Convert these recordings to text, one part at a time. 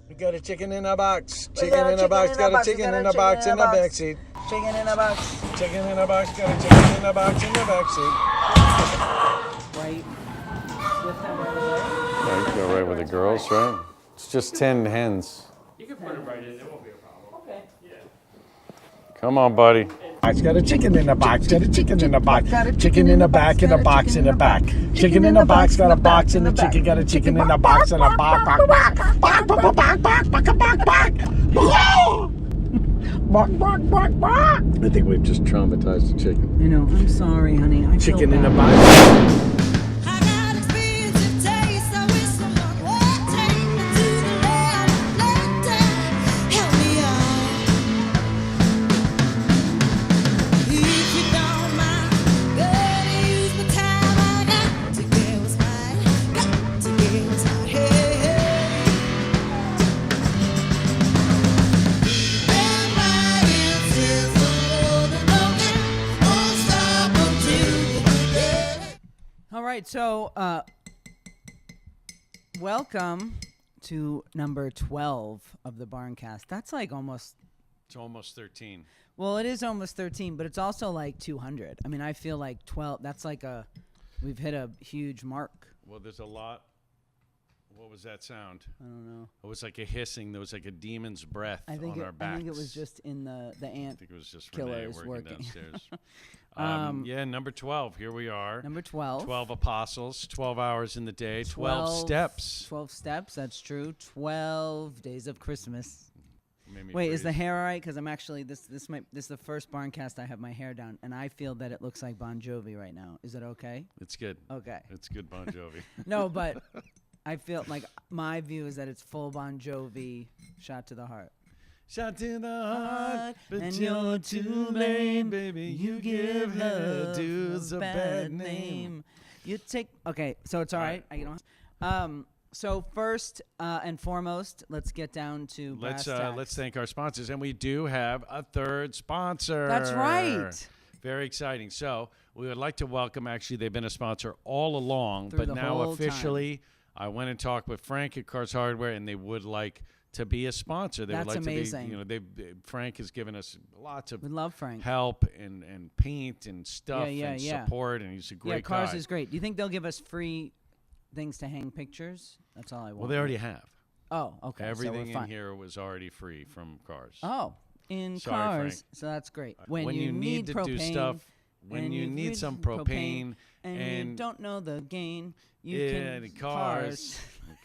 We got a chicken in a box. Chicken in a box. Got a chicken in a box in the backseat. Chicken in a box. Chicken in a box. Got a chicken in a box in the backseat. Right. This time right away. Yeah, you can go right with the girls, right? It's just 10 hens. You can put it right in. There won't be a problem. Okay. Yeah. Come on, buddy. Got a chicken in a box. Got a chicken in a box. Chicken in a back in a box in the back. Chicken in a box. Got a box in the chicken. Got a chicken in a box and a box. Bark, bark, bark, bark, bark, bark, bark, bark, bark. Bark, bark, bark, bark. I think we've just traumatized the chicken. I know. I'm sorry, honey. I feel Chicken in a bad. box. All right, so welcome to number 12 of the Barncast. That's like almost... It's almost 13. Well, it is almost 13, but it's also like 200. I mean, I feel like 12, that's like we've hit a huge mark. Well, there's a lot. What was that sound? I don't know. It was like a hissing. There was like a demon's breath I think on our backs. I think it was just in the ant I think it was just Renee killers working working. downstairs. Yeah, number 12. Here we are. Number 12. 12 apostles, 12 hours in the day, 12 steps. 12 steps, that's true. 12 days of Christmas. Made me Wait, is the freeze. hair all right? Because I'm actually, this is the first Barncast I have my hair down, and I feel that it looks like Bon Jovi right now. Is it okay? It's good. Okay. It's good Bon Jovi. No, but I feel like my view is that it's full Bon Jovi, shot to the heart. Shot to the heart, but and you're to blame, baby. You give her dudes a bad name. You take... Okay, so it's all right. I get on. So first and foremost, let's get down to brass tacks. Let's thank our sponsors, and we do have a third sponsor. That's right. Very exciting. So we would like to welcome. Actually, they've been a sponsor all along, Through but the now whole officially, I went and talked with Frank at Cars Hardware, and they would like to be a sponsor. They That's would like amazing. to be. Frank has given us lots of We love Frank. help and paint and stuff and yeah. support, and he's a great guy. Cars is great. Do you think they'll give us free things to hang pictures? That's all I want. Well, they already have. Oh, okay. Everything so in we're fine. here was already free from Cars. Oh, in Sorry, cars. Frank. So that's great. When you need to do stuff, when you need some propane, and you don't know the gain, you yeah, can the cars.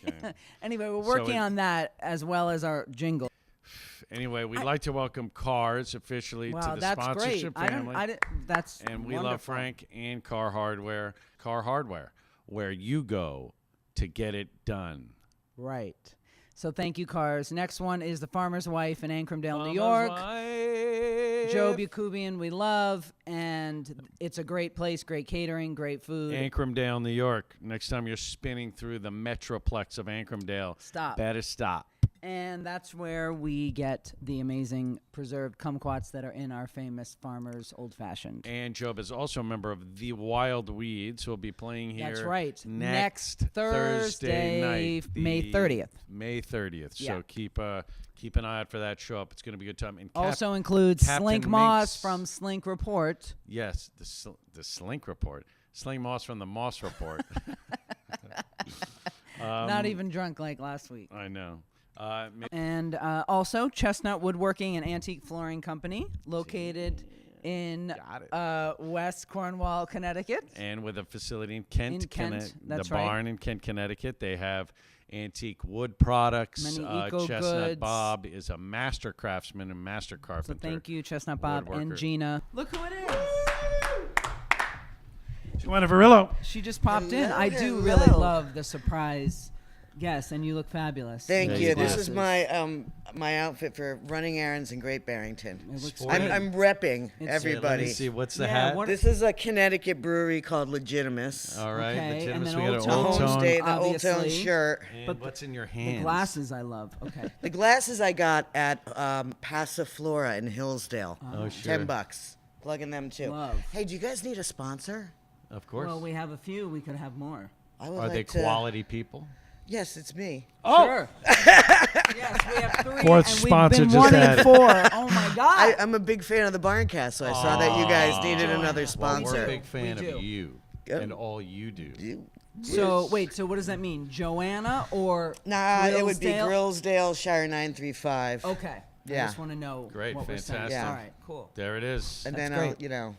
Okay. Anyway, we're So working on that as well as our jingle. Anyway, we'd like to welcome Cars officially Wow, to the that's sponsorship great. family. That's and we wonderful. love Frank and Car Hardware, where you go to get it done. Right. So thank you, Cars. Next one is The Farmer's Wife in Ancrumdale, New York. Joe Bukubian, we love, and it's a great place, great catering, great food. Ancrumdale, New York. Next time you're spinning through the metroplex of Ancrumdale, Stop. better stop. And that's where we get the amazing preserved kumquats that are in our famous Farmer's Old Fashioned. And Job is also a member of the Wild Weeds, who will be playing here. That's right. Next Thursday night, May 30th. May 30th. Yeah. So keep an eye out for that show up. It's going to be a good time. And Also includes Captain Slink Moss Minx. from Slink Report. Yes, the Slink Report. Slink Moss from the Moss Report. Not even drunk like last week. I know. And also Chestnut Woodworking and Antique Flooring Company, located in West Cornwall, Connecticut. And with a facility in Kent, In Kent, that's the right. barn in Kent, Connecticut. They have antique wood products. Many eco Chestnut goods. Bob is a master craftsman and master So carpenter. thank you, Chestnut Bob and woodworker. Gina. Look who it is. Joanna Varillo. She just popped in. I do hello. really love the surprise guest, and you look fabulous. Thank Yeah, you. you This do. is my my outfit for running errands in Great Barrington. It looks Sporty. great. I'm repping It's- everybody. Let me see. What's the Yeah, hat? what- This is a Connecticut brewery called Legitimus. All right. Okay, The and gymnast, then we got Old an The Tone. Old Tone. homestay, the Old Town obviously. shirt. And But what's in your The hands? glasses I love. Okay. The glasses I got at Passiflora in Hillsdale. Oh, sure. $10. Plugging them too. Love. Hey, do you guys need a sponsor? Of course. Well, we have a few. We could have more. I would Are like they to. quality people? Yes, it's me. Sure. Yes, we have 3. Fourth and sponsor we've been just one in added. 4. Oh my God. I'm a big fan of the Barncast, so I saw that you guys needed another Well, sponsor. we're a big fan We do. of you Yep. and all you do. So wait, so what does that mean? Joanna or Nah, it would be Grillsdale? Grillsdale, Shire 935. Okay. Yeah. I just want to know Great, what we're saying. fantastic. Yeah. All right, cool. There it is. And That's then I'll, great. you know,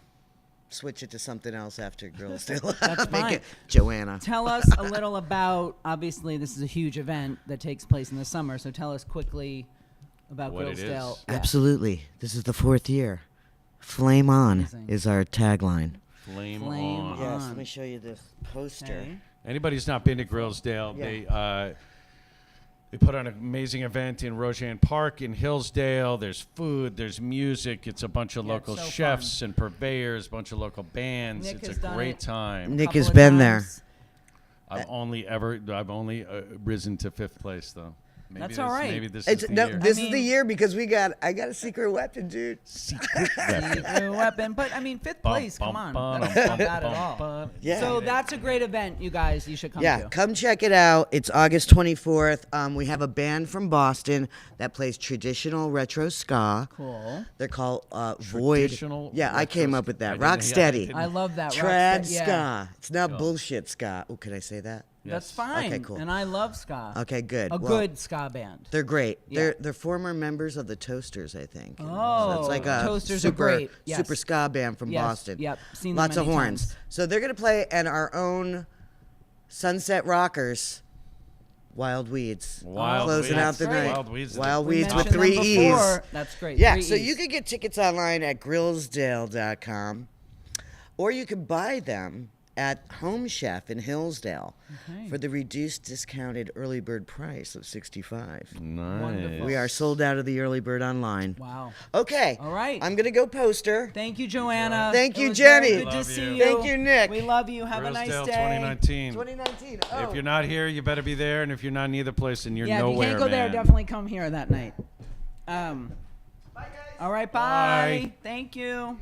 switch it to something else after Grillsdale. That's Make fine. it Joanna. Tell us a little about, obviously this is a huge event that takes place in the summer, so tell us quickly about What it Grillsdale. is. Yeah. Absolutely. This is the 4th year. Flame on Amazing. is our tagline. Flame Flame on. Yes, on. let me show you this poster. Okay. Anybody who's not been to Grillsdale, they put on an amazing event in Rojan Park in Hillsdale. There's food, there's music. It's a bunch of Yeah, local it's so chefs and purveyors, a bunch of local bands. Nick it's has a done great it. time. Nick Couple has of been there. times. I've only risen to 5th place though. Maybe That's this, all right. Maybe this It's is the no, year. this I is the mean- year because I got a secret weapon, dude. Secret weapon. Secret weapon. But I mean, 5th place, come on. That's not bad at all. Yeah. So that's a great event, you guys. You should come Yeah, to. come check it out. It's August 24th. We have a band from Boston that plays traditional retro ska. Cool. They're called Void. Traditional Yeah, I retro came up ska. with I that. didn't- yeah, I Rocksteady. didn't- I love that. Trad Rocksteady, yeah. ska. It's not bullshit ska. Oh, can I say that? That's Yes. fine. Okay, cool. And I love ska. Okay, good. A Well, good ska band. They're great. Yeah. They're former members of the Toasters, I think. So Oh, it's like a Toasters are super great. Yes. super ska band from Yes, Boston. yep, seen them Lots of many horns. times. So they're gonna play and our own Sunset Rockers, Wild Weeds, Wild closing Weeds. out the That's night. right. Wild Weeds. Wild We Weeds with mentioned them 3 before. E's. That's great. Yeah, 3 so E's. you can get tickets online at grillsdale.com, or you can buy them at Home Chef in Hillsdale Okay. for the reduced discounted early bird price of $65. Nice. Wonderful. We are sold out of the early bird online. Wow. Okay. All right. I'm gonna go poster. Thank you, Joanna. Thank It you, was very Jenny. Good to Love see you. you. Thank you, Nick. We love you. Have a nice Grillsdale day. 2019. 2019. If you're not here, you better be there. And if you're not in either place, then you're Yeah, if you nowhere, can't go there, man. definitely come here that night. Bye, guys. All right, bye. Bye. Thank you.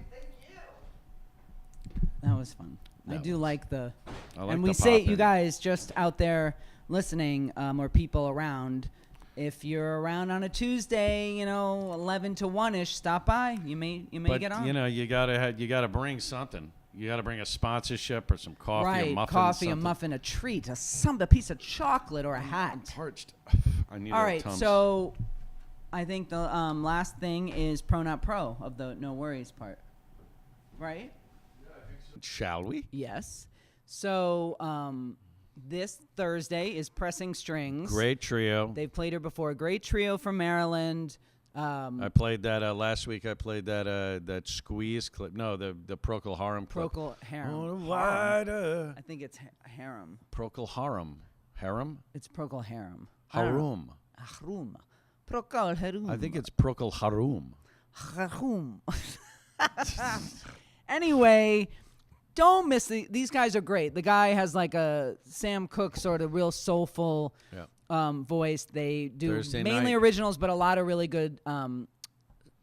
That was fun. I do like the, I like and we the say, pop-in. you guys just out there listening, or people around, if you're around on a Tuesday, 11 to 1-ish, stop by. You may But get on. you gotta bring something. You gotta bring a sponsorship or some coffee, right, a muffin, coffee, a something. muffin, a treat, a piece of chocolate, or a hat. Parched. I need. All a right, Tums. so I think the last thing is pro not pro of the no worries part, right? Shall we? Yes. So this Thursday is Pressing Strings. Great trio. They've played her before. A great trio from Maryland. I played that last week. I played that squeeze clip. No, the Procol Harum clip. Procol Harum. On a wider I think it's Harum. Procol Harum. Harum? It's Procol Harum. I don't know. Harum. Harum. Procol Harum. I think it's Procol Harum. Harum. Anyway, don't miss these guys are great. The guy has like a Sam Cooke sort of real soulful voice. They do Thursday mainly night. originals, but a lot of really good kind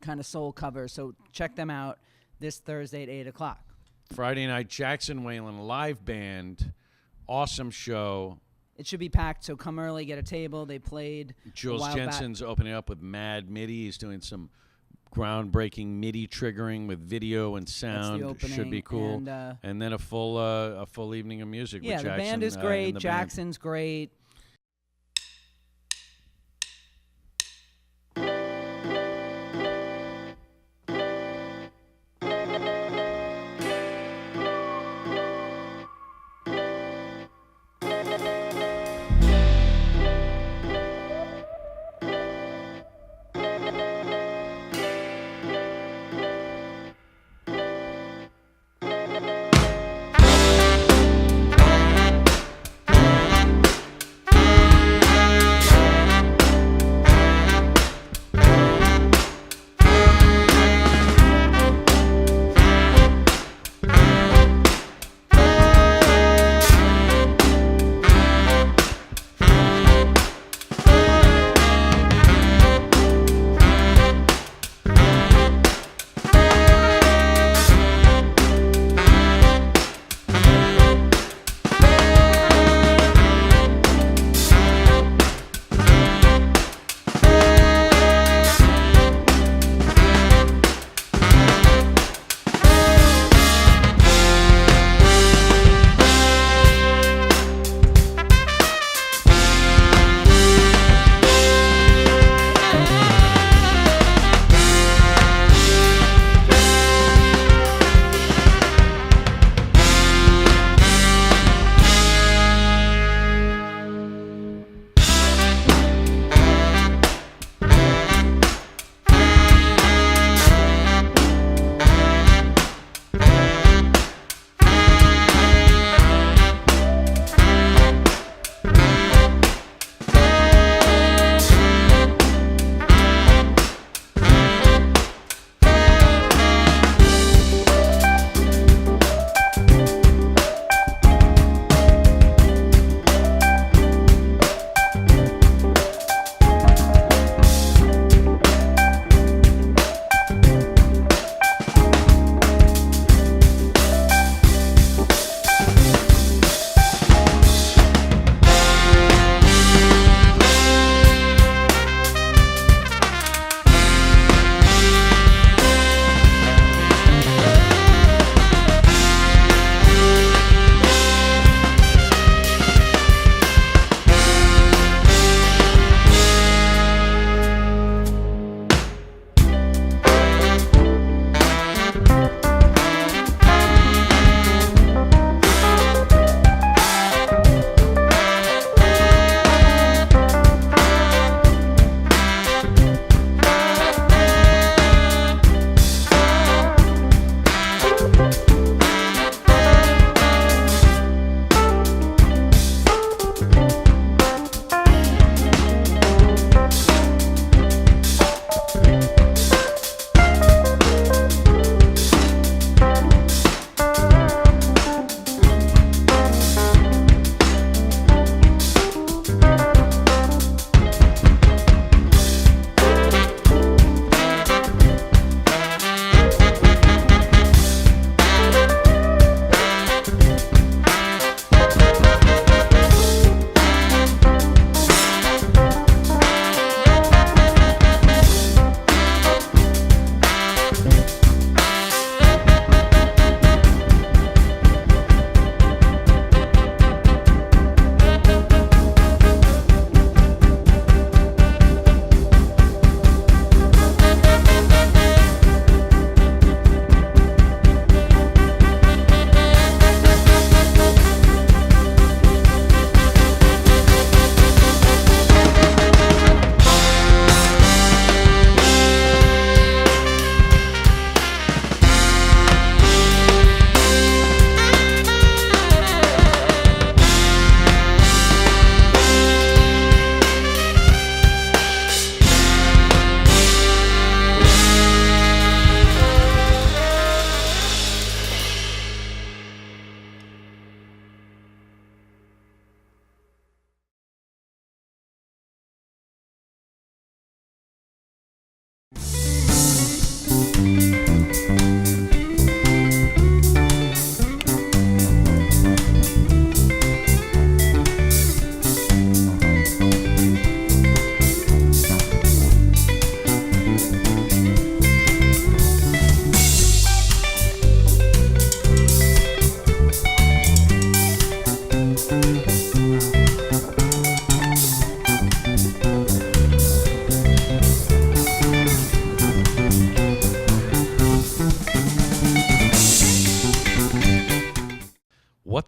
of soul covers. So check them out this Thursday at 8 o'clock. Friday night, Jackson Whalan Live Band. Awesome show. It should be packed, so come early, get a table. They played a Jules while back. Jensen's opening up with Mad MIDI. He's doing some groundbreaking MIDI triggering with video and sound. opening, Should be cool. and, then a full evening of music Yeah, with the Jackson. band is and great. the band. Jackson's great.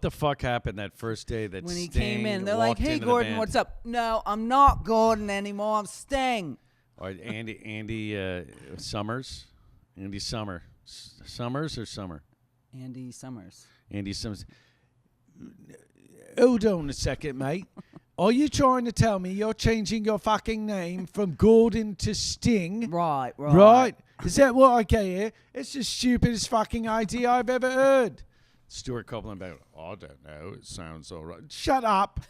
the fuck happened that first day that When he Sting came in, they're like, walked "Hey, into the Gordon, band? what's up?" "No, I'm not Gordon anymore. I'm Sting." Or Andy Summers. Andy Summer. Summers or Summer? Andy Summers. Andy Summers. Hold on a second, mate. Are you trying to tell me you're changing your fucking name from Gordon to Sting? Right. Right? Is that what I get here? It's the stupidest fucking idea I've ever heard. Stuart Copeland back. I don't know. It sounds all right. Shut up.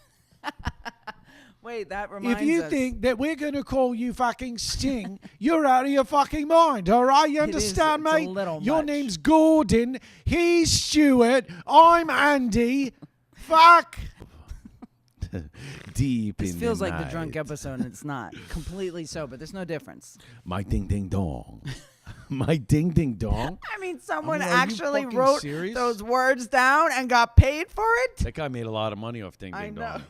Wait, that reminds us. If you think that we're going to call you fucking Sting, you're out of your fucking mind, all right? You understand, it's a mate? little Your much. name's Gordon. He's Stuart. I'm Andy. Fuck. Deep This in feels the like the night. drunk episode, and it's not. Completely sober. There's no difference. My ding ding dong. My ding ding dong. I mean, someone I mean, are you actually fucking wrote serious? those words down and got paid for it? That guy made a lot of money off ding I ding know. dong.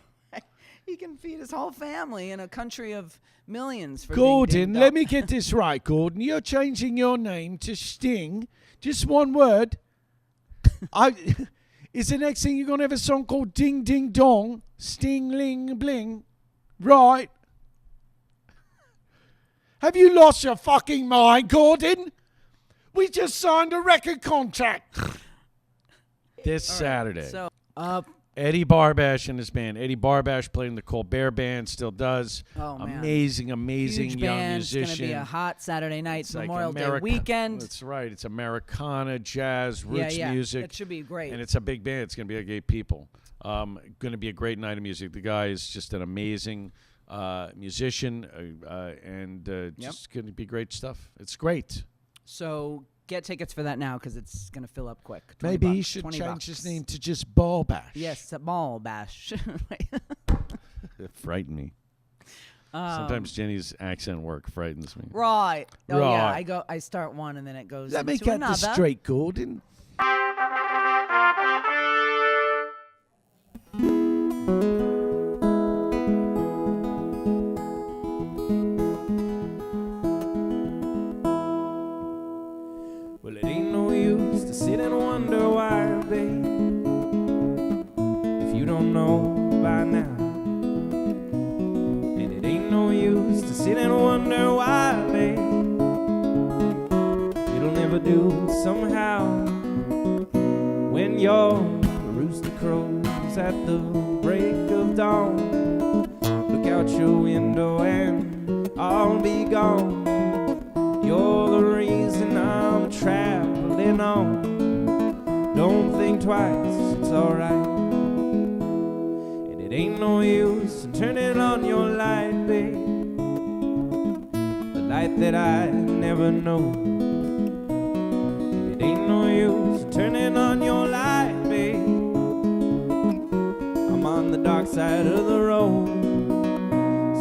He can feed his whole family in a country of millions for Gordon, Ding Ding let Dong. me get this right, Gordon. You're changing your name to Sting. Just one word. Is the next thing you're going to have a song called Ding Ding Dong? Sting Ling Bling. Right. Have you lost your fucking mind, Gordon? We just signed a record contract. This Saturday. So, Eddie Barbash and his band. Eddie Barbash played in the Colbert Band, still does. Oh, man. Amazing huge young band. It's musician. going to be a hot Saturday night, It's like Memorial Day weekend. That's right. It's Americana, jazz, roots music. It should be great. And it's a big band. It's going to be like 8 people. Going to be a great night of music. The guy is just an amazing musician, and just going to be great stuff. It's great. So get tickets for that now because it's going to fill up quick. Maybe he $20, should $20. change his name to just Barbash. Yes, ball bash. It frightened me. Sometimes Jenny's accent work frightens me. Right. Oh yeah, Right. I start one and then it goes Let me into get another. this straight, Gordon. Well, it ain't no use to sit and wonder why, babe, if you don't know by now. And it ain't no use to sit and wonder why, babe, it'll never do somehow. When your rooster crows at the break of dawn, look out your window and I'll be gone. You're the reason I'm traveling on. Don't think twice, it's alright. And it ain't no use in turning on your light, babe, the light that I never know. And it ain't no use in turning on your light, babe. I'm on the dark side of the road.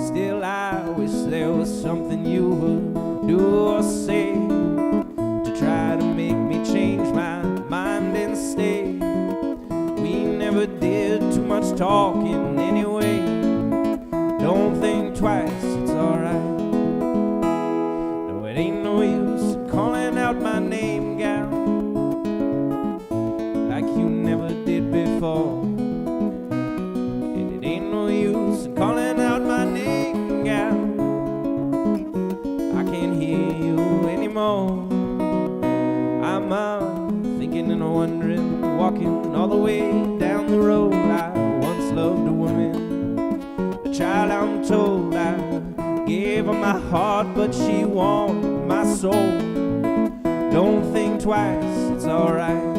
Still I wish there was something you would do or say to try to make me change my mind and stay. We never did too much talking anyway. Don't think twice, it's alright. No, it ain't no use calling out my name, gal, like you never did before. And it ain't no use calling out my name, gal, I can't hear you anymore. I'm thinking and wondering, walking all the way down the road. I once loved a woman, a child I'm told. I gave her my heart, but she wanted my soul. Don't think twice, it's alright.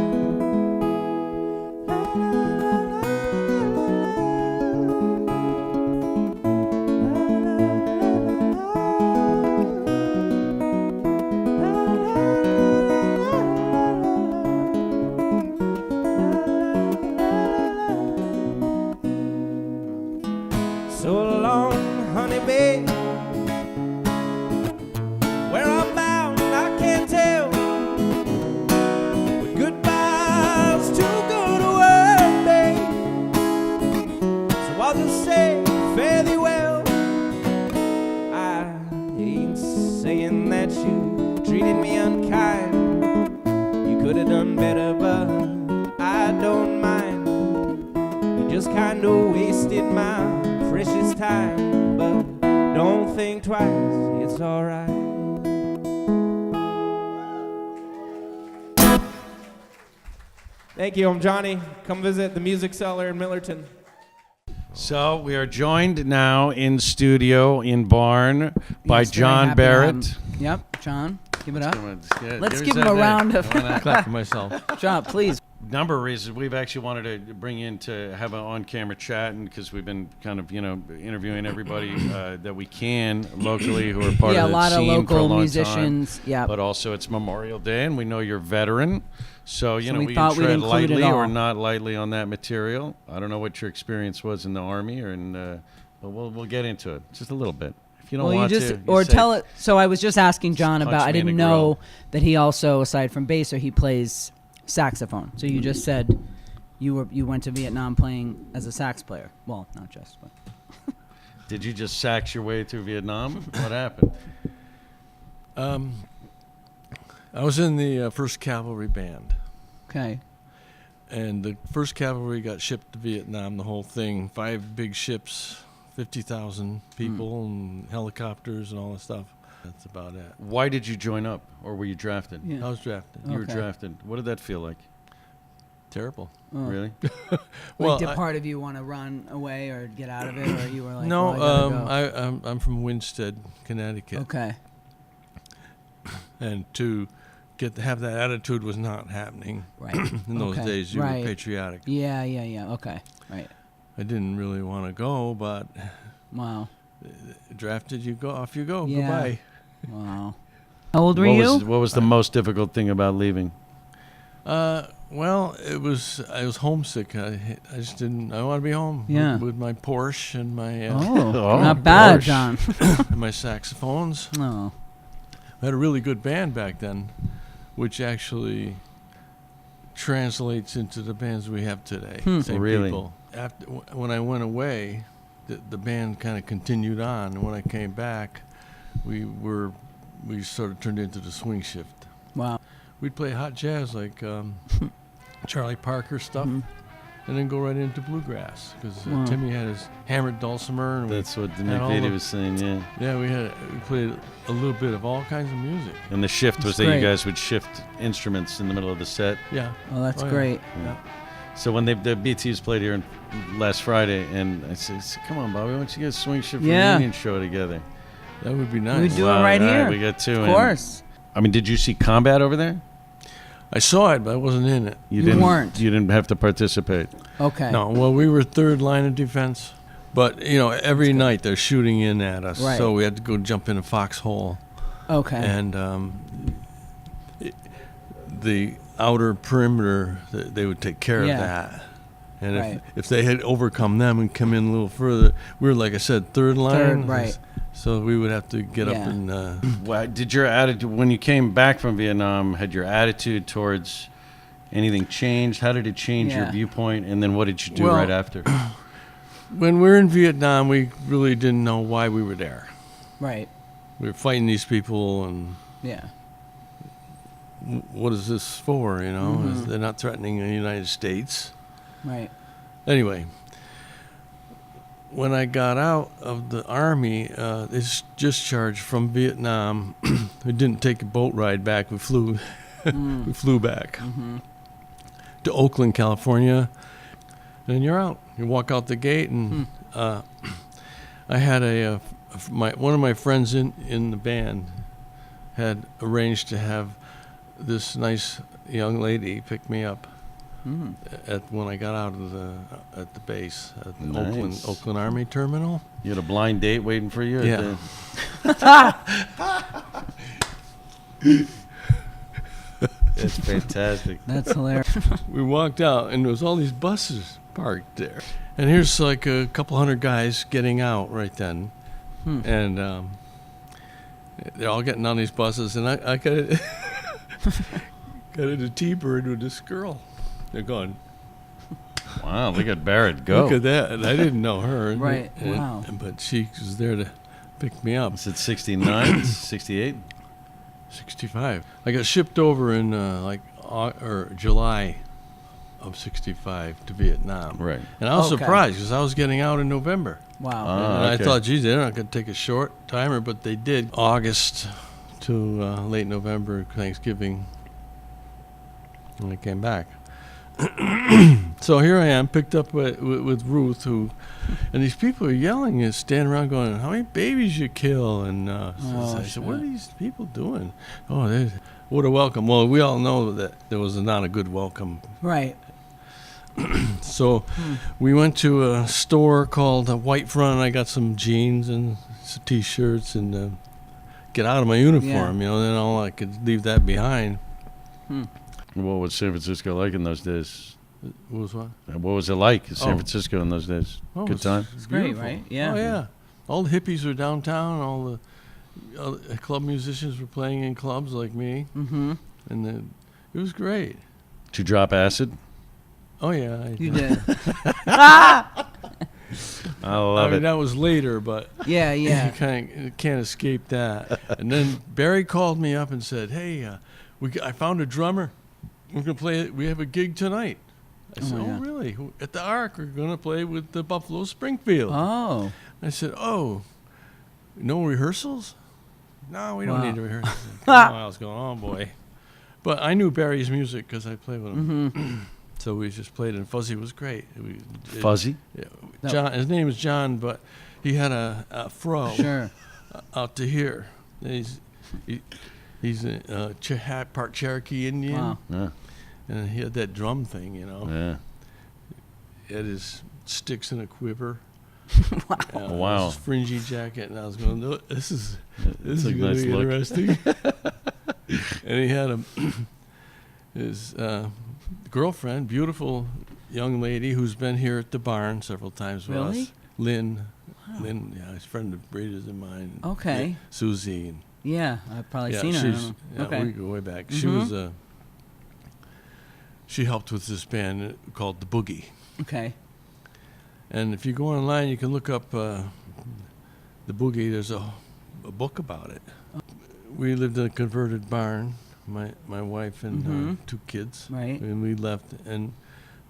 So long, honey, babe. Where I'm bound, I can't tell. But goodbye's too good a word, babe. So I'll just say fare thee well. I ain't saying that you treated me unkind. You could have done better, but I don't mind. just kinda wasted my precious time. But don't think twice, it's alright. Thank you, I'm Johhny. Come visit the Music Cellar in Millerton. So we are joined now in studio in Barn by Yes, very John happy to have Barrett. him. Yep, John, give it up. Let's Give give us him a that round day. of Clap for myself. John, please. Number of reasons we've actually wanted to bring in to have an on-camera chat, and because we've been kind of interviewing everybody that we can locally who are part Yeah, of a the lot of scene for a local long musicians. time. Yeah, But also it's Memorial Day, and we know you're a veteran, so So we we can thought we'd tread include it lightly or all. not lightly on that material. I don't know what your experience was in the Army, but we'll get into it just a little bit. If you don't well, want you just to, or say, tell it. So I was just asking John Punch about. I me in didn't the know grill. that he also, aside from bass, he plays saxophone. So you just said you went to Vietnam playing as a sax player. Well, not just, but Did you just sax your way through Vietnam? What happened? I was in the 1st Cavalry Band, okay. and the 1st Cavalry got shipped to Vietnam, the whole thing, 5 big ships, 50,000 people, and helicopters and all that stuff. That's about it. Why did you join up, or were you drafted? Yeah. I was drafted. You were Okay. drafted. What did that feel like? Terrible. Oh. Really? Well, Did I- part of you want to run away or get out of it, or you were like, No, well, I gotta go. I'm from Winstead, Connecticut, Okay. and to have that attitude was not happening Right. in those Okay. days. You Right. were patriotic. Yeah. Okay. Right. I didn't really want to go, but Wow. drafted, you go, off you go, Yeah. goodbye. Wow. How old were What you? was the most difficult thing about leaving? Well, I was homesick. I just didn't. I want to be home. Yeah. With my Porsche and my Oh, Oh, not bad, Porsche. John. and my saxophones. Oh. I had a really good band back then, which actually translates into the bands we have today. Same Really? people. After when I went away, the band kind of continued on. And when I came back, we sort of turned into the swing shift. Wow. We'd play hot jazz like Charlie Parker stuff, and then go right into bluegrass because Wow. Timmy had his hammered dulcimer. And That's what the had all Nick the- was saying, yeah. Yeah, we played a little bit of all kinds of music. And the shift was That's that you great. guys would shift instruments in the middle of the set. Yeah. Oh, that's Oh, yeah. great. Yeah. So when the BTs played here last Friday, and I said, "Come on, Bobby, why don't you get a swing shift Yeah. reunion show together?" That would be We nice. do it right all here. We got two. Of in. course. I mean, did you see combat over there? I saw it, but I wasn't in it. You didn't. weren't. You didn't have to participate. Okay. No, well, we were third line of defense, but every night they're shooting in at us, Right. so we had to go jump in a foxhole, Okay. and the outer perimeter they would take care Yeah. of that. And Right. if they had overcome them and come in a little further, we were, like I said, third line. right. So we would have to get up Yeah. and Well, did your attitude when you came back from Vietnam? Had your attitude towards anything changed? How did it change your Yeah. viewpoint? And then what did you do Well, right after? when we were in Vietnam, we really didn't know why we were there. Right. We were fighting these people, and Yeah. what is this for? Mhm. They're not threatening the United States. Right. Anyway, when I got out of the Army, this discharge from Vietnam, we didn't take a boat ride back. We flew, we flew back to Oakland, California, and you're out. You walk out the gate, and I had one of my friends in the band had arranged to have this nice young lady pick me up when I got out of at the base at the Nice. Oakland Army Terminal. You had a blind date waiting for you. Yeah. It's fantastic. That's hilarious. We walked out, and there was all these buses parked there. And here's like a couple hundred guys getting out right then, and they're all getting on these buses, and I got it. Got in a T-bird with this girl. They're going, Wow, look at Barrett go. look at that. And I didn't know her. Right, And- wow. But she was there to pick me up. Is it 69, 68? 65. I got shipped over in July of '65 to Vietnam. Right. And I was Okay. surprised because I was getting out in November. Wow. And I okay. thought, geez, they're not going to take a short timer, but they did. August to late November, Thanksgiving, when I came back. So here I am, picked up with Ruth, and these people are yelling and standing around going, how many babies you kill? And I said, what are these people doing? Oh, what a welcome. Well, we all know that there was not a good welcome. Right. So we went to a store called White Front, and I got some jeans and some T-shirts and get out of my uniform, then all I could leave that behind. What was San Francisco like in those days? What was what? What was it like in San Francisco in those days? Oh, Good time? It's Great, beautiful. right? Yeah. Oh, yeah. All the hippies were downtown. All the club musicians were playing in clubs like me. Mm-hmm. And it was great. Did you drop acid? Oh, yeah. You did. I love it. That was later, but Yeah, yeah. you can't escape that. And then Barry called me up and said, hey, I found a drummer. We're going to play it. We have a gig tonight. I said, my oh, God. really? At the Ark, we're going to play with the Buffalo Springfield. Oh. I said, oh, no rehearsals? No, we don't Wow. need to rehearse. I was going, oh, boy. But I knew Barry's music because I played with him. Mm-hmm. So we just played, and Fuzzy was great. Fuzzy? Yeah. No. John, his name is John, but he had a fro Sure. out to here. And he's a part Cherokee Indian, Wow. Yeah. and he had that drum thing, Yeah. He had his sticks in a quiver. Wow. His fringy jacket, and I was going, no, this is It's a going nice to be look. interesting. And he had his girlfriend, beautiful young lady who's been here at the barn several times with Really? us. Lynn, yeah, he's a friend of Rita's and mine. Okay. Yeah, Susie. And Yeah, I've probably seen her. I she's, don't know. yeah, Okay. we go way back. She Mhm. was she helped with this band called The Boogie. Okay. And if you go online, you can look up The Boogie. There's a book about it. We lived in a converted barn, my wife and Mhm. 2 kids. Right. And we left, and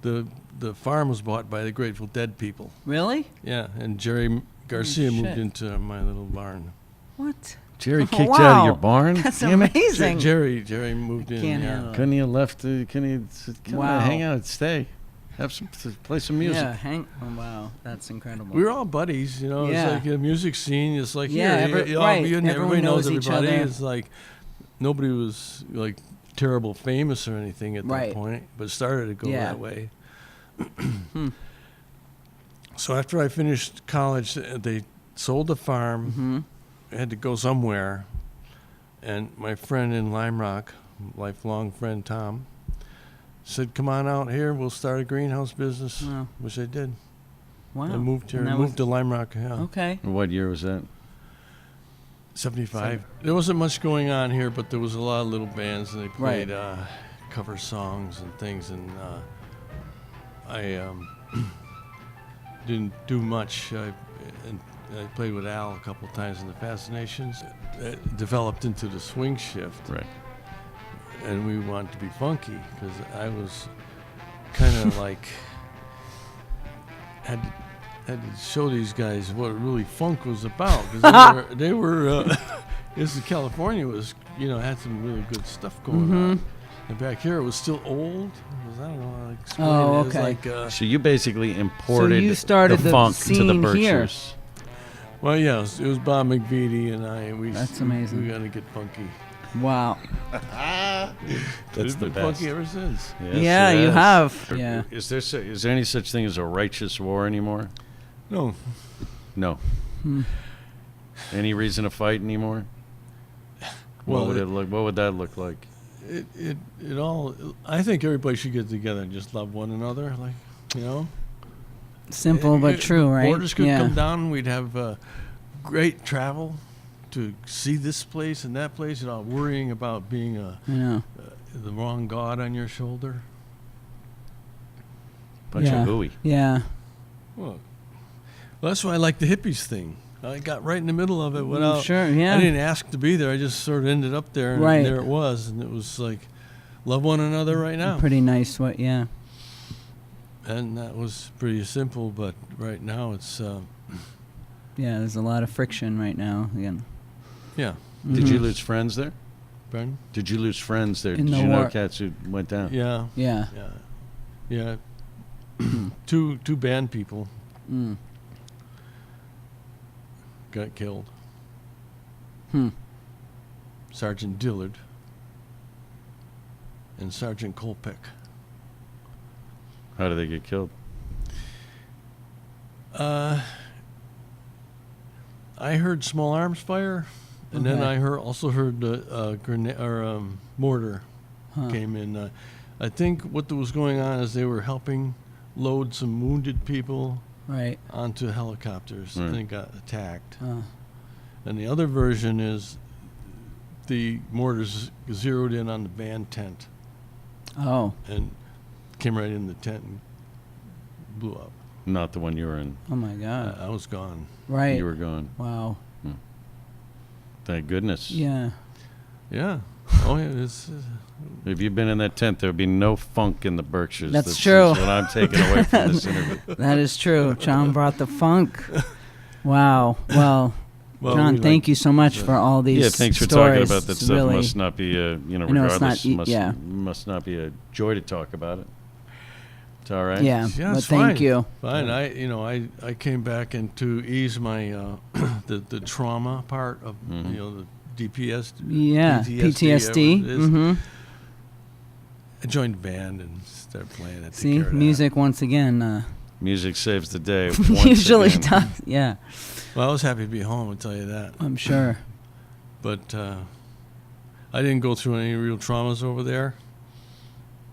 the farm was bought by the Grateful Dead people. Really? Yeah, and Jerry Garcia shit. moved into my little barn. What? Jerry Oh, kicked you out of your wow. barn? That's Damn it. amazing. Jerry moved in. Can't Yeah. handle it. Couldn't you left? Couldn't you come Wow. hang out, stay, play some music? Yeah, oh, wow, that's incredible. We were all buddies, Yeah. It's like a music scene. It's like Yeah, here, right. everybody Everyone knows knows each everybody. other. It's like nobody was like terrible famous or anything at Right. that point, but it started to go Yeah. that way. So after I finished college, they sold the farm. Mm-hmm. I had to go somewhere, and my friend in Lime Rock, lifelong friend Tom, said, "Come on out here. We'll start a greenhouse business," Wow. which I did. Wow. I moved here. And that Moved to Lime Rock. Yeah. Okay. What year was that? 75. There wasn't much going on here, but there was a lot of little bands, and they Right. played cover songs and things. And I didn't do much. I played with Al a couple times in the Fascinations. It developed into the swing shift, Right. and we wanted to be funky because I was kind of like had to show these guys what really funk was about because they were this is California was had some really good stuff going on, and back here it was still old. I don't know how to explain Oh, it. It was okay. like So you basically imported you started the the funk to the scene here. Berkshires. well, yeah, it was Bob McVitie and I. That's amazing. We got to get funky. Wow. That's We've the been best. funky ever since. Yes, Yeah, you yes. have. Yeah. Is there any such thing as a righteous war anymore? No, No. Any reason to fight anymore? Well, What would that look like? it all. I think everybody should get together and just love one another, like. Simple but true, right? Borders could yeah. come down. We'd have great travel to see this place and that place without worrying about being Yeah. the wrong god on your shoulder. Bunch Yeah. of hooey. Yeah. Well, that's why I like the hippies thing. I got right in the middle of it without. Sure, yeah. I didn't ask to be there. I just sort of ended up there, and Right. there it was, and it was like, love one another right now. Pretty nice. Yeah. And that was pretty simple, but right now it's, Yeah, there's a lot of friction right now. Again. yeah. Did you lose friends there? Pardon? Did you lose friends there? In Did the you know war. cats who went down? Yeah. Yeah. Yeah. Two band people Mm. got killed. Hmm. Sergeant Dillard and Sergeant Kolpeck. How did they get killed? I heard small arms fire, and then Okay. I also heard the grenade or mortar Huh. came in. I think what was going on is they were helping load some wounded people Right. onto helicopters, Right. and they got attacked. Uh, And the other version is the mortars zeroed in on the band tent oh. and came right in the tent and blew up. Not the one you were in. Oh my God. I was gone. Right. You were gone. Wow. Thank goodness. Yeah. Yeah. Oh, yeah. It's, If you'd been in that tent, there would be no funk in the Berkshires. That's true. What I'm taking away from this interview. That is true. John brought the funk. Wow. Well, well, John, we thank you so much for all these Yeah, thanks for stories. talking about that It's stuff. Really, Must not be, I know it's regardless, not yeah. must not be a joy to talk about it. It's all right. Yeah, Yeah, but it's thank fine. you. Fine. I came back and to ease my the trauma part of the DPS. Yeah, PTSD. whatever it is. Mm-hmm. I joined the band and started playing it. See, music once again Music saves the day. usually once again. does. Yeah, Well, I was happy to be home, I'll tell you that. I'm sure. But I didn't go through any real traumas over there.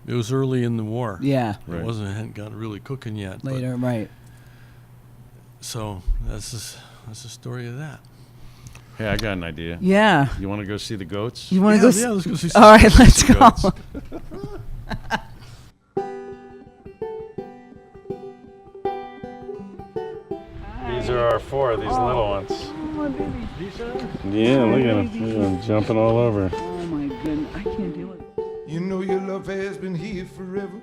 It was early in the war. Yeah, Right. Hadn't got really cooking yet. but- later, right. So that's the story of that. Hey, I got an idea. Yeah. You want to go see the goats? You want to go? Yeah, let's go see some. All right, let's go. goats. These are our four, these little ones. Yeah, look at them jumping all over. Oh my goodness, I can't do it. You know your love has been here forever.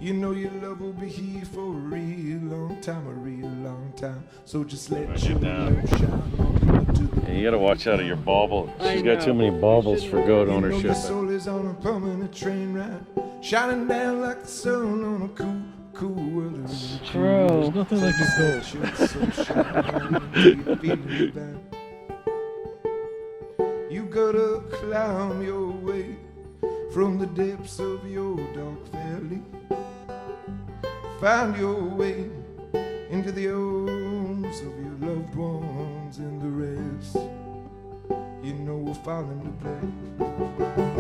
You know your love will be here for a real long time, a real long time. So just let Right, your get down. love shine on to the Hey, you gotta watch out of your bauble. She's got too many baubles for goat You know ownership. your soul is on a permanent train ride, shining down like the sun on a cool, cool world. True. Nothing like a goat. You gotta climb your way from the depths of your dark valley. Find your way into the arms of your loved ones, and the rest, you know, will fall into place.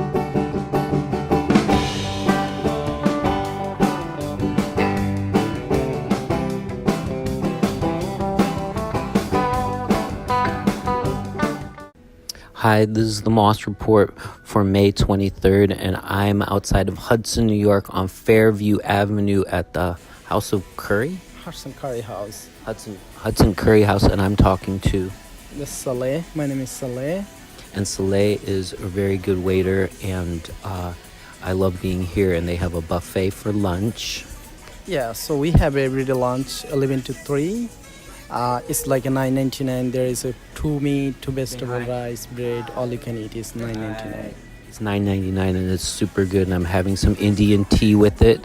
Hi, this is the Moss Report for May 23rd, and I'm outside of Hudson, New York on Fairview Avenue at the House of Curry? Hudson Curry House. Hudson Curry House, and I'm talking to... This is Saleh. My name is Saleh. And Soleil is a very good waiter, and I love being here, and they have a buffet for lunch. Yeah, so we have everyday lunch 11 to 3. It's like a $9.99. There is a 2 meat, 2 vegetable, rice, bread. All you can eat is $9.99. It's $9.99, and it's super good, and I'm having some Indian tea with it.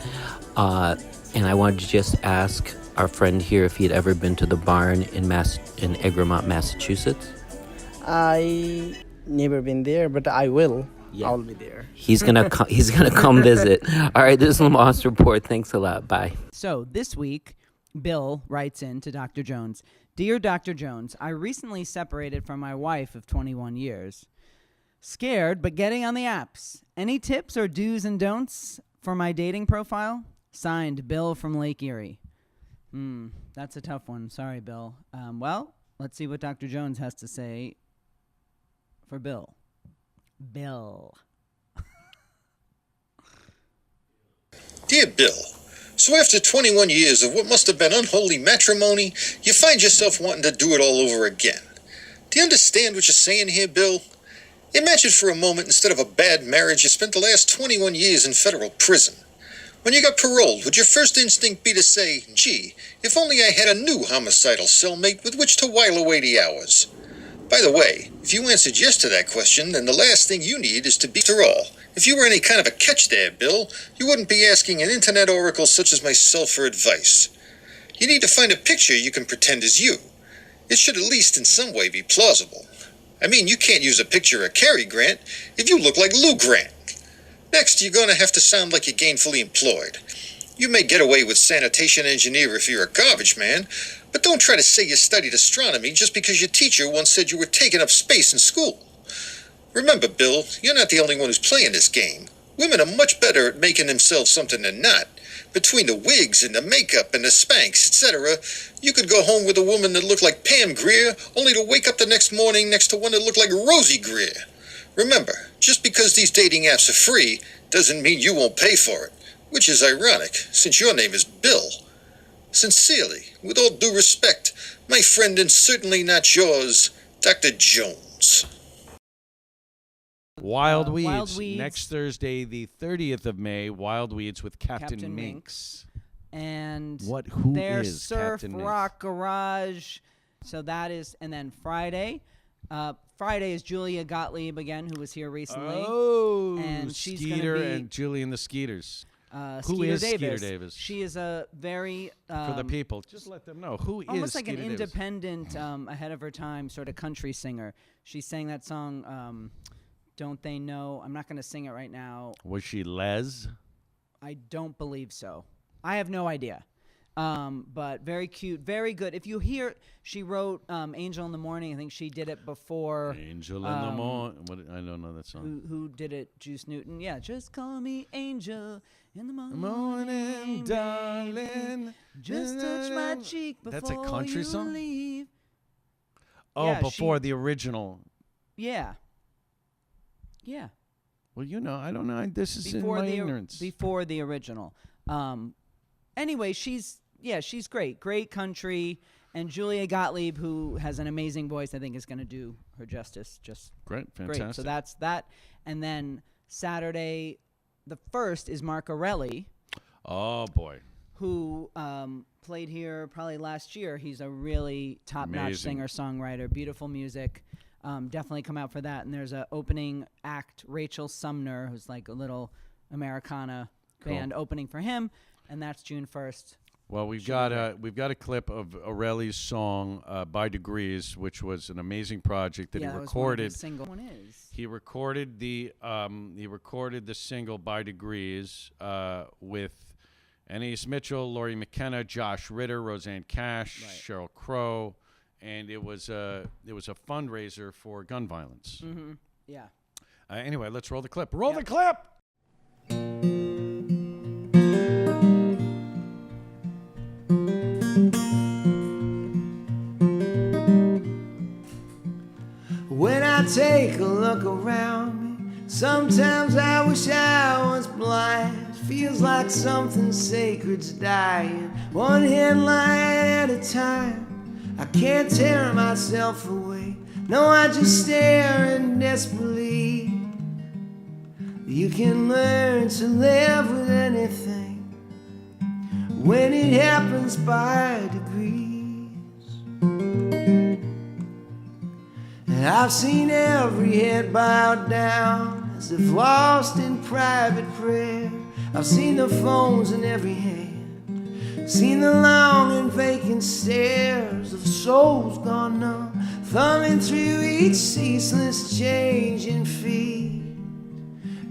And I wanted to just ask our friend here if he had ever been to the barn in Egremont, Massachusetts. I never been there, but I will. Yeah. I'll be there. He's gonna come visit. All right, this is the Moss Report. Thanks a lot. Bye. So this week, Bill writes in to Dr. Jones. Dear Dr. Jones, I recently separated from my wife of 21 years. Scared, but getting on the apps. Any tips or do's and don'ts for my dating profile? Signed, Bill from Lake Erie. That's a tough one. Sorry, Bill. Well, let's see what Dr. Jones has to say for Bill. Bill. Dear Bill, so after 21 years of what must have been unholy matrimony, you find yourself wanting to do it all over again. Do you understand what you're saying here, Bill? Imagine for a moment, instead of a bad marriage, you spent the last 21 years in federal prison. When you got paroled, would your first instinct be to say, gee, if only I had a new homicidal cellmate with which to while away the hours? By the way, if you answered yes to that question, then the last thing you need is to be after all. If you were any kind of a catch there, Bill, you wouldn't be asking an internet oracle such as myself for advice. You need to find a picture you can pretend is you. It should at least in some way be plausible. I mean, you can't use a picture of Cary Grant if you look like Lou Grant. Next, you're going to have to sound like you're gainfully employed. You may get away with sanitation engineer if you're a garbage man, but don't try to say you studied astronomy just because your teacher once said you were taking up space in school. Remember, Bill, you're not the only one who's playing this game. Women are much better at making themselves something they're not. Between the wigs and the makeup and the Spanx, etc., you could go home with a woman that looked like Pam Grier, only to wake up the next morning next to one that looked like Rosie Grier. Remember, just because these dating apps are free doesn't mean you won't pay for it, which is ironic, since your name is Bill. Sincerely, with all due respect, my friend and certainly not yours, Dr. Jones. Wild Weeds. Wild Weeds. Next Thursday, the 30th of May, Wild Weeds with Captain Minx. Minx. And Who their is surf Captain Minx? rock garage. So that is, and then Friday. Friday is Julia Gottlieb again, who was here recently. Oh, and she's Skeeter gonna be, and Julie and the Skeeters. Who is Davis. Skeeter Davis? She is a very For the people, just let them know. Who is almost like Skeeter an Davis? independent, ahead of her time sort of country singer. She sang that song, Don't They Know? I'm not going to sing it right now. Was she Les? I don't believe so. I have no idea. But very cute, very good. If you hear, she wrote Angel in the Morning. I think she did it before. Angel in the Morning. I don't know that song. Who did it? Juice Newton. Yeah, just call me Angel in the morning. Morning, darling. Just touch my cheek before That's a country you song? leave. Oh, Yeah, before the original. Yeah. Yeah. Well, you know, I don't know. This is Before in my the ignorance. before the original. Anyway, she's great. Great country. And Julia Gottlieb, who has an amazing voice, I think is going to do her justice. Just Great, fantastic. great. So that's that. And then Saturday, the 1st, is Mark Erelli, Oh, boy. who played here probably last year. He's a really top-notch Amazing. singer-songwriter, beautiful music. Definitely come out for that. And there's an opening act, Rachel Sumner, who's like a little Americana band opening for him, and that's June 1st. Well, we've got a clip of Erelli's song "By Degrees," which was an amazing project that he recorded. He recorded the single "By Degrees" with Anais Mitchell, Laurie McKenna, Josh Ritter, Roseanne Cash, Sheryl Crow, and it was a fundraiser for gun violence. Mm-hmm. Yeah. Anyway, let's roll the clip. Roll the clip. When I take a look around me, sometimes I wish I was blind. Feels like something sacred's dying, one headline at a time. I can't tear myself away, no, I just stare in disbelief. You can learn to live with anything when it happens by degrees. And I've seen every head bowed down as if lost in private prayer. I've seen the phones in every hand, seen the long and vacant stares of souls gone numb, thumbing through each ceaseless changing feed.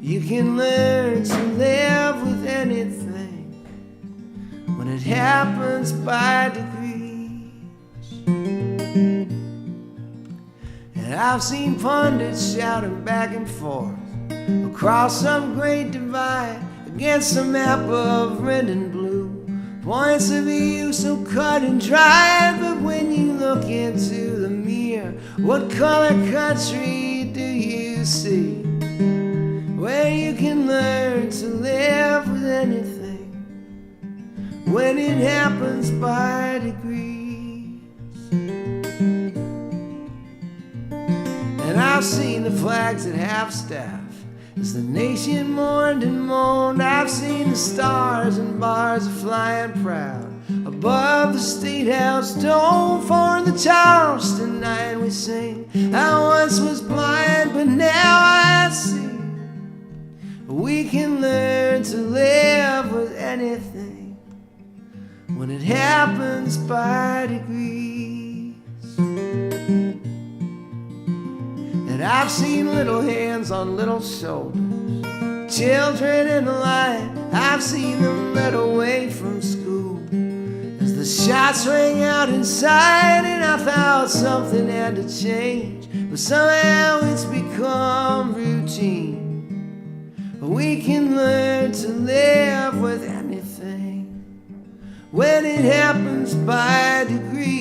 You can learn to live with anything when it happens by degrees. And I've seen pundits shouting back and forth across some great divide against a map of red and blue, points of view so cut and dry. But when you look into the mirror, what color country do you see? Where you can learn to live with anything when it happens by degrees. And I've seen the flags at half-staff As the nation mourned and moaned, I've seen the stars and bars flying proud above the State House dome. For the Charleston night we sing, I once was blind, but now I see. We can learn to live with anything when it happens by degrees. And I've seen little hands on little shoulders, children in line, I've seen them led away from school as the shots rang out inside. And I thought something had to change, but somehow it's become routine. We can learn to live with anything when it happens by degrees.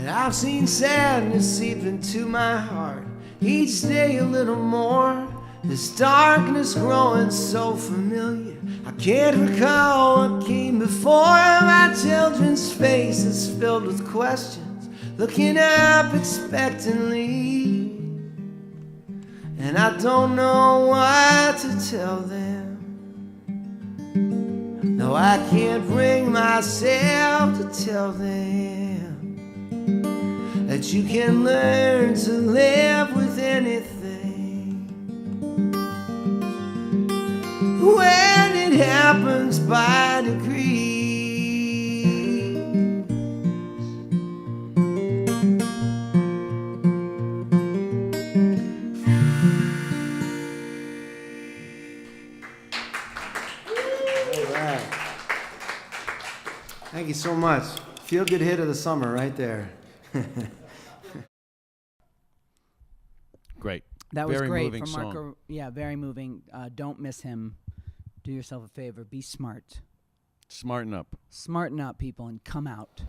I've seen sadness seep into my heart each day a little more. This darkness growing so familiar, I can't recall what came before. My children's faces filled with questions, looking up expectantly, and I don't know what to tell them. No, I can't bring myself to tell them that you can learn to live with anything when it happens by degrees. All right. Thank you so much. Feel good hit of the summer right there. Great. That was very great moving from Mark. song. Yeah, very moving. Don't miss him. Do yourself a favor. Be smart. Smarten up. Smarten up, people, and come out.